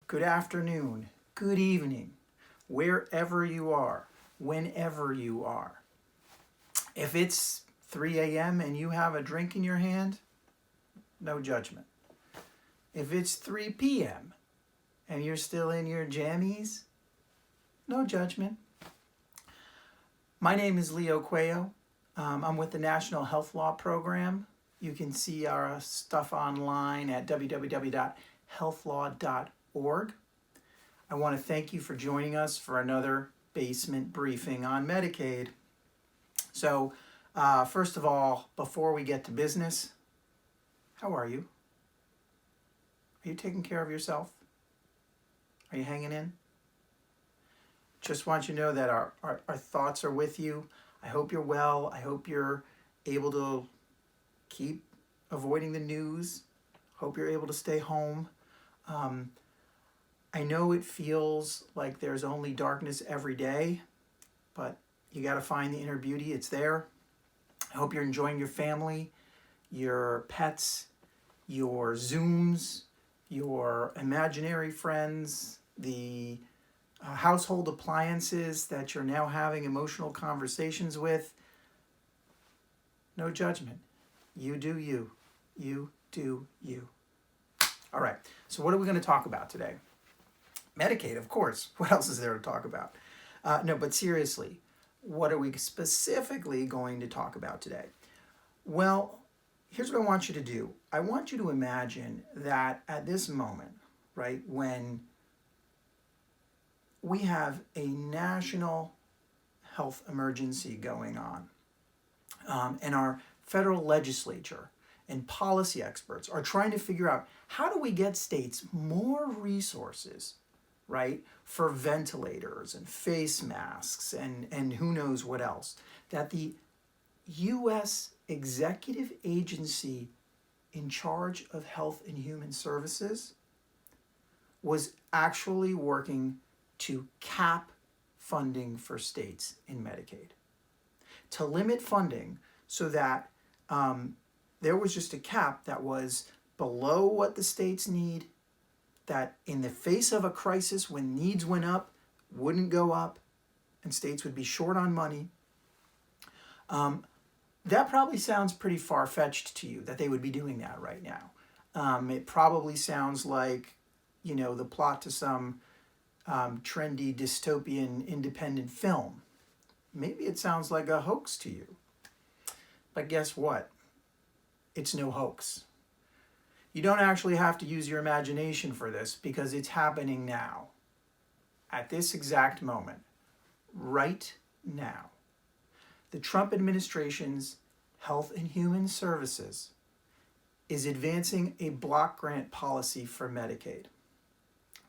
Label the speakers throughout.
Speaker 1: good afternoon, good evening, wherever you are, whenever you are. If it's 3 a.m. and you have a drink in your hand, no judgment. If it's 3 p.m. and you're still in your jammies, no judgment. My name is Leo Cuello. I'm with the National Health Law Program. You can see our stuff online at www.healthlaw.org. I want to thank you for joining us for another basement briefing on Medicaid. So, first of all, before we get to business, how are you? Are you taking care of yourself? Are you hanging in? Just want you to know that our thoughts are with you. I hope you're well. I hope you're able to keep avoiding the news. Hope you're able to stay home. I know it feels like there's only darkness every day, but you got to find the inner beauty. It's there. I hope you're enjoying your family, your pets, your Zooms, your imaginary friends, the household appliances that you're now having emotional conversations with. No judgment. You do you. You do you. All right, so what are we going to talk about today? Medicaid, of course. What else is there to talk about? No, but seriously, what are we specifically going to talk about today? Well, here's what I want you to do. I want you to imagine that at this moment, right, when we have a national health emergency going on, and our federal legislature and policy experts are trying to figure out how do we get states more resources, right, for ventilators and face masks and who knows what else, that the U.S. executive agency in charge of Health and Human Services was actually working to cap funding for states in Medicaid, to limit funding so that there was just a cap that was below what the states need, that in the face of a crisis when needs went up, wouldn't go up, and states would be short on money. That probably sounds pretty far-fetched to you, that they would be doing that right now. It probably sounds like, the plot to some trendy dystopian independent film. Maybe it sounds like a hoax to you. But guess what? It's no hoax. You don't actually have to use your imagination for this because it's happening now. At this exact moment. Right now. The Trump administration's Health and Human Services is advancing a block grant policy for Medicaid.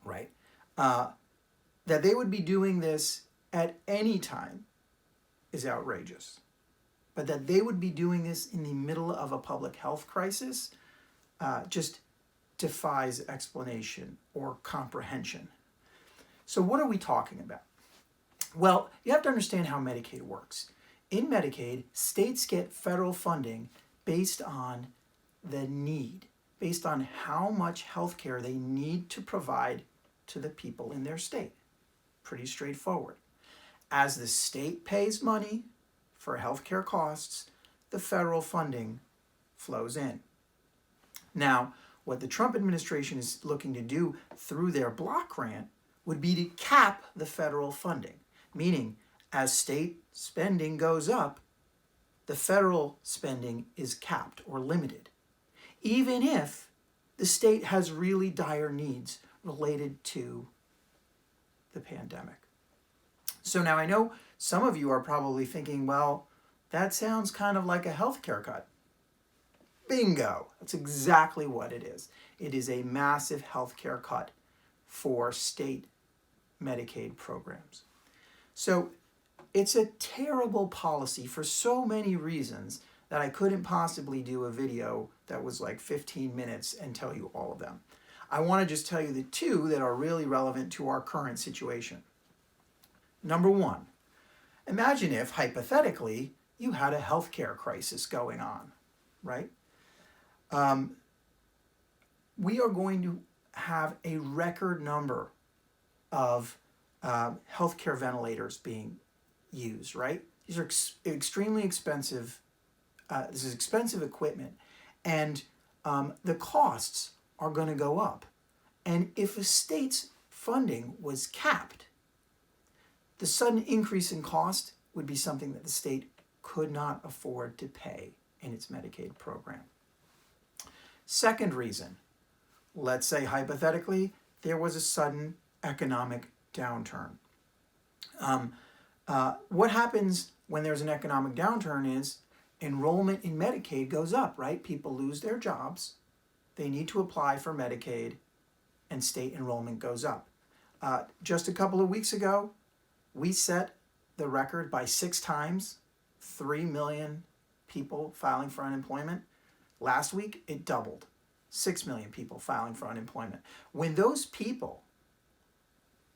Speaker 1: Right? That they would be doing this at any time is outrageous. But that they would be doing this in the middle of a public health crisis just defies explanation or comprehension. So what are we talking about? Well, you have to understand how Medicaid works. In Medicaid, states get federal funding based on the need, based on how much health care they need to provide to the people in their state. Pretty straightforward. As the state pays money for healthcare costs, the federal funding flows in. Now, what the Trump administration is looking to do through their block grant would be to cap the federal funding, meaning as state spending goes up, the federal spending is capped or limited, even if the state has really dire needs related to the pandemic. So now I know some of you are probably thinking, well, that sounds kind of like a healthcare cut. Bingo! That's exactly what it is. It is a massive healthcare cut for state Medicaid programs. So it's a terrible policy for so many reasons that I couldn't possibly do a video that was like 15 minutes and tell you all of them. I want to just tell you the two that are really relevant to our current situation. Number one, imagine if, hypothetically, you had a healthcare crisis going on, right? We are going to have a record number of healthcare ventilators being used, right? These are extremely expensive. This is expensive equipment, and the costs are going to go up. And if a state's funding was capped, the sudden increase in cost would be something that the state could not afford to pay in its Medicaid program. Second reason, let's say hypothetically, there was a sudden economic downturn. What happens when there's an economic downturn is enrollment in Medicaid goes up, right? People lose their jobs, they need to apply for Medicaid, and state enrollment goes up. Just a couple of weeks ago, we set the record by 6 times, 3 million people filing for unemployment. Last week, it doubled, 6 million people filing for unemployment. When those people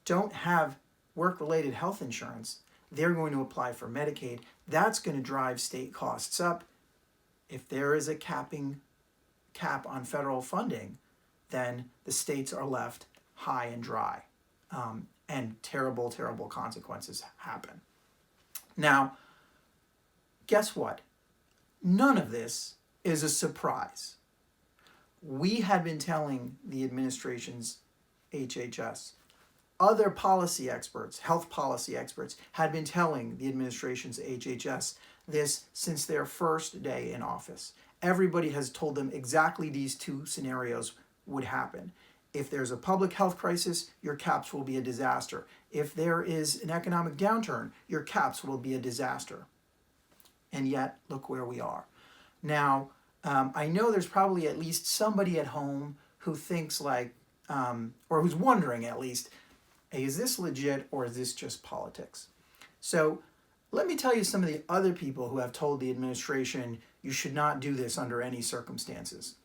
Speaker 1: don't have work-related health insurance, they're going to apply for Medicaid. That's going to drive state costs up. If there is a cap on federal funding, then the states are left high and dry, and terrible, terrible consequences happen. Now, guess what? None of this is a surprise. We had been telling the administration's HHS, other policy experts, health policy experts, had been telling the administration's HHS this since their first day in office. Everybody has told them exactly these 2 scenarios would happen. If there's a public health crisis, your caps will be a disaster. If there is an economic downturn, your caps will be a disaster. And yet, look where we are. Now, I know there's probably at least somebody at home who thinks like, or who's wondering at least, hey, is this legit or is this just politics? So let me tell you some of the other people who have told the administration you should not do this under any circumstances.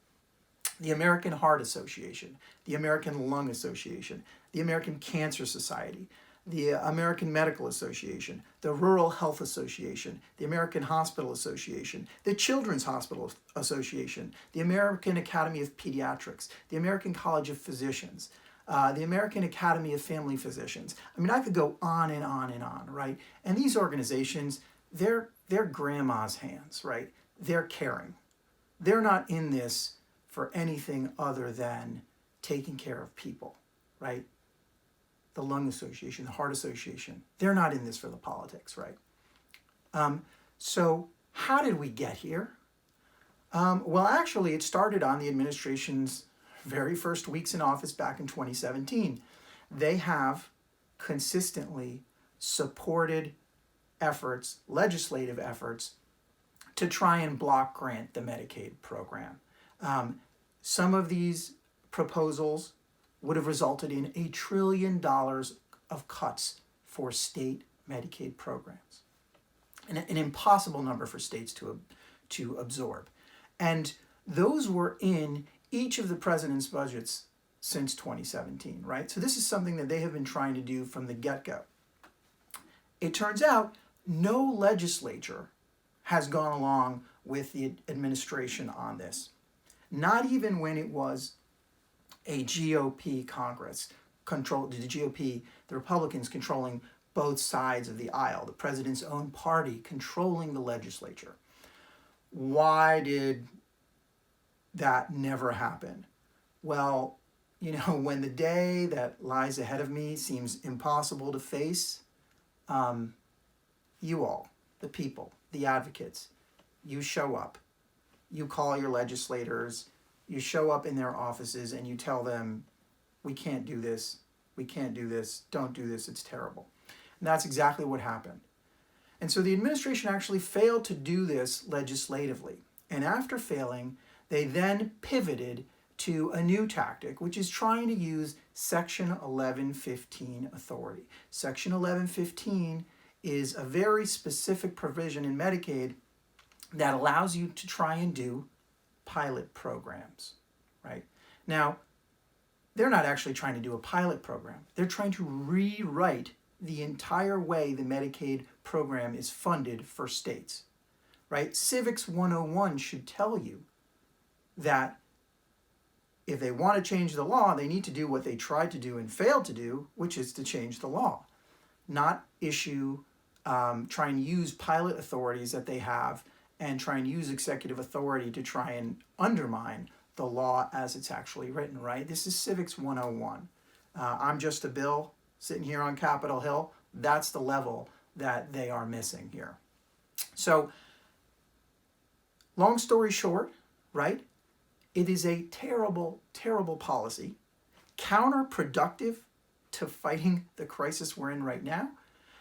Speaker 1: The American Heart Association, the American Lung Association, the American Cancer Society, the American Medical Association, the Rural Health Association, the American Hospital Association, the Children's Hospital Association, the American Academy of Pediatrics, the American College of Physicians, the American Academy of Family Physicians. I mean, I could go on and on and on, right? And these organizations, they're grandma's hands, right? They're caring. They're not in this for anything other than taking care of people, right? The Lung Association, the Heart Association, they're not in this for the politics, right? So how did we get here? Well, actually, it started on the administration's very first weeks in office back in 2017. They have consistently supported efforts, legislative efforts, to try and block grant the Medicaid program. Some of these proposals would have resulted in $1 trillion of cuts for state Medicaid programs. An impossible number for states to absorb. And those were in each of the president's budgets since 2017, right? So this is something that they have been trying to do from the get-go. It turns out no legislature has gone along with the administration on this. Not even when it was a GOP Congress, the GOP, the Republicans controlling both sides of the aisle, the president's own party controlling the legislature. Why did that never happen? Well, you know, when the day that lies ahead of me seems impossible to face, you all, the people, the advocates, you show up. You call your legislators, you show up in their offices and you tell them, we can't do this, don't do this, it's terrible. And that's exactly what happened. And so the administration actually failed to do this legislatively. And after failing, they then pivoted to a new tactic, which is trying to use Section 1115 authority. Section 1115 is a very specific provision in Medicaid that allows you to try and do pilot programs, right? Now, they're not actually trying to do a pilot program. They're trying to rewrite the entire way the Medicaid program is funded for states, right? Civics 101 should tell you that if they want to change the law, they need to do what they tried to do and failed to do, which is to change the law, not try and use pilot authorities that they have and try and use executive authority to try and undermine the law as it's actually written, right? This is Civics 101. I'm just a bill sitting here on Capitol Hill. That's the level that they are missing here. So, long story short, right? It is a terrible, terrible policy, counterproductive to fighting the crisis we're in right now,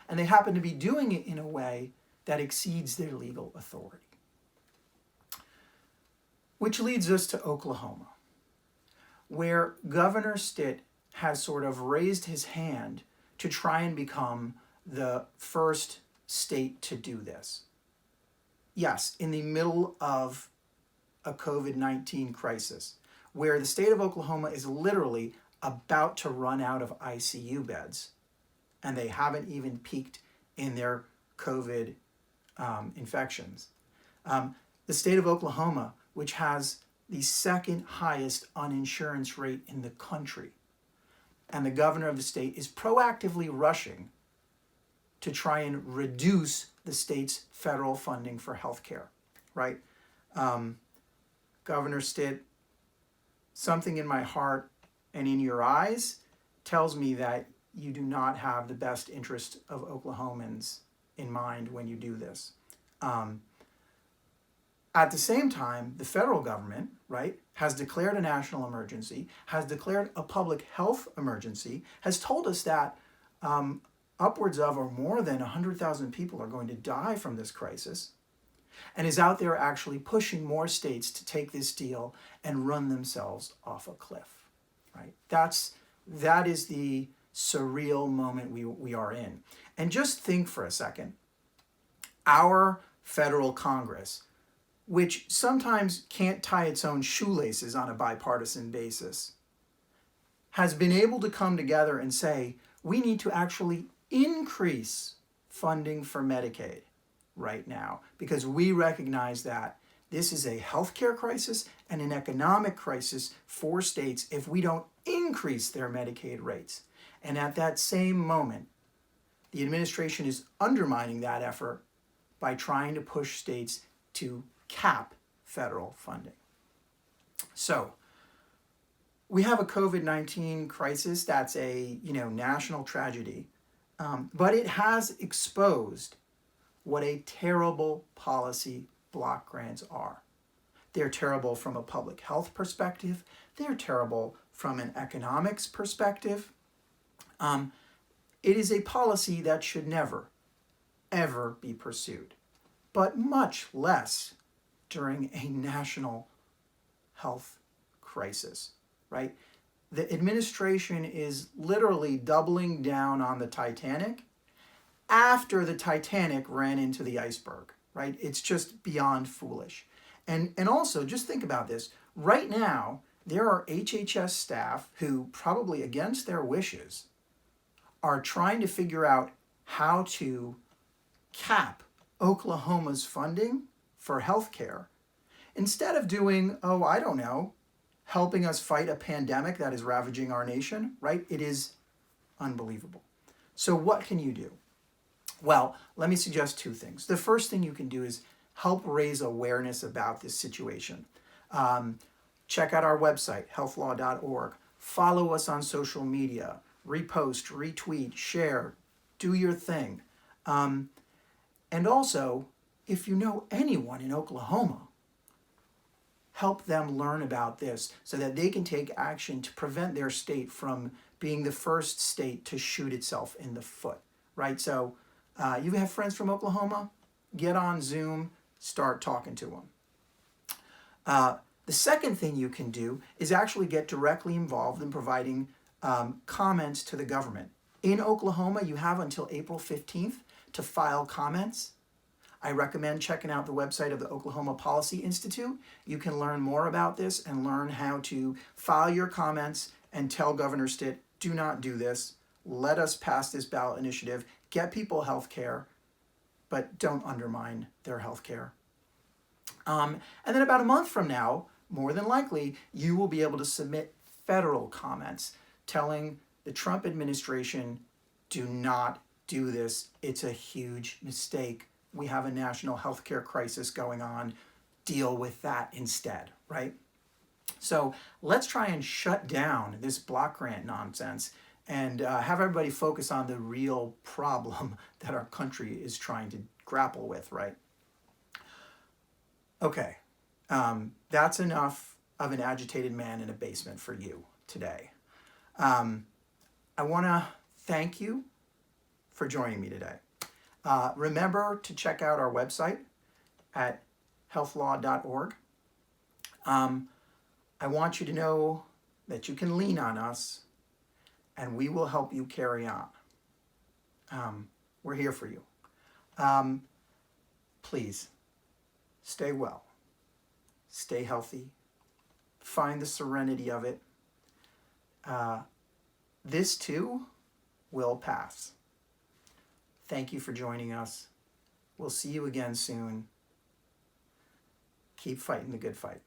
Speaker 1: and they happen to be doing it in a way that exceeds their legal authority. Which leads us to Oklahoma, where Governor Stitt has sort of raised his hand to try and become the first state to do this. Yes, in the middle of a COVID-19 crisis, where the state of Oklahoma is literally about to run out of ICU beds, and they haven't even peaked in their COVID infections. The state of Oklahoma, which has the second highest uninsurance rate in the country, and the governor of the state is proactively rushing to try and reduce the state's federal funding for healthcare, right? Governor Stitt, something in my heart and in your eyes tells me that you do not have the best interest of Oklahomans in mind when you do this. At the same time, the federal government, right, has declared a national emergency, has declared a public health emergency, has told us that upwards of or more than 100,000 people are going to die from this crisis, and is out there actually pushing more states to take this deal and run themselves off a cliff, right? That is the surreal moment we are in. And just think for a second, our federal Congress, which sometimes can't tie its own shoelaces on a bipartisan basis, has been able to come together and say, we need to actually increase funding for Medicaid right now, because we recognize that this is a healthcare crisis and an economic crisis for states if we don't increase their Medicaid rates. And at that same moment, the administration is undermining that effort by trying to push states to cap federal funding. So, we have a COVID-19 crisis that's a national tragedy, but it has exposed what a terrible policy block grants are. They're terrible from a public health perspective. They're terrible from an economics perspective. It is a policy that should never, ever be pursued, but much less during a national health crisis, right? The administration is literally doubling down on the Titanic after the Titanic ran into the iceberg, right? It's just beyond foolish. And also, just think about this. Right now, there are HHS staff who, probably against their wishes, are trying to figure out how to cap Oklahoma's funding for healthcare instead of doing, helping us fight a pandemic that is ravaging our nation, right? It is unbelievable. So what can you do? Well, let me suggest two things. The first thing you can do is help raise awareness about this situation. Check out our website, healthlaw.org. Follow us on social media. Repost, retweet, share, do your thing. And also, if you know anyone in Oklahoma, help them learn about this so that they can take action to prevent their state from being the first state to shoot itself in the foot, right? So you have friends from Oklahoma, get on Zoom, start talking to them. The second thing you can do is actually get directly involved in providing comments to the government. In Oklahoma, you have until April 15th to file comments. I recommend checking out the website of the Oklahoma Policy Institute. You can learn more about this and learn how to file your comments and tell Governor Stitt, do not do this. Let us pass this ballot initiative. Get people health care, but don't undermine their health care. And then about a month from now, more than likely, you will be able to submit federal comments telling the Trump administration, do not do this. It's a huge mistake. We have a national healthcare crisis going on. Deal with that instead, right? So let's try and shut down this block grant nonsense and have everybody focus on the real problem that our country is trying to grapple with, right? Okay, that's enough of an agitated man in a basement for you today. I want to thank you for joining me today. Remember to check out our website at healthlaw.org. I want you to know that you can lean on us and we will help you carry on. We're here for you. Please stay well, stay healthy, find the serenity of it. This too will pass. Thank you for joining us. We'll see you again soon. Keep fighting the good fight.